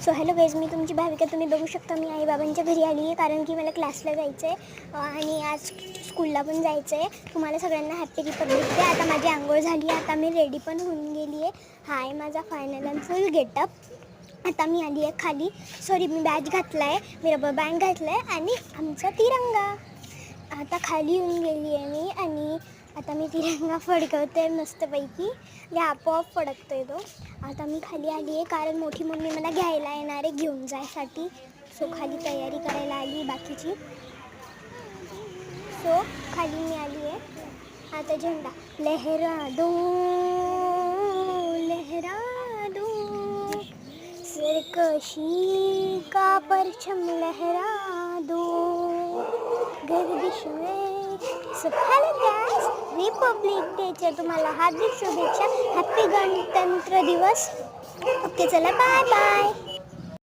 So hello guys, मी तुमची भाविका. तुम्ही बघू शकता मी आई बाबांच्या घरी आली आहे कारण की मला क्लासला जायचं आहे आणि आज स्कूलला पण जायचं आहे. तुम्हाला सगळ्यांना हॅपी रिपब्लिक डे. आता माझी आंघोळ झाली आहे, आता मी रेडी पण होऊन गेली आहे. हा आहे माझा फायनल अँड फुल गेटअप. आता मी आली आहे खाली. सॉरी, मी बॅच घातला आहे, मी रबर बँड घातला आहे आणि आमचा तिरंगा. आता खाली येऊन गेली आहे मी आणि आता मी तिरंगा फडकवते मस्तपैकी. या आपोआप फडकतो आहे तो. आता मी खाली आली आहे कारण मोठी मम्मी मला घ्यायला येणार आहे घेऊन जायसाठी. सो खाली तयारी करायला आली बाकीची. सो खाली मी आली आहे. आता झेंडा लहरा दो सरकशी का परचम लहरा दो गर्दिश में. सो हॅलो गाईज, रिपब्लिक डेच्या तुम्हाला हार्दिक शुभेच्छा. हॅपी गणतंत्र दिवस. ओके, चला बाय बाय.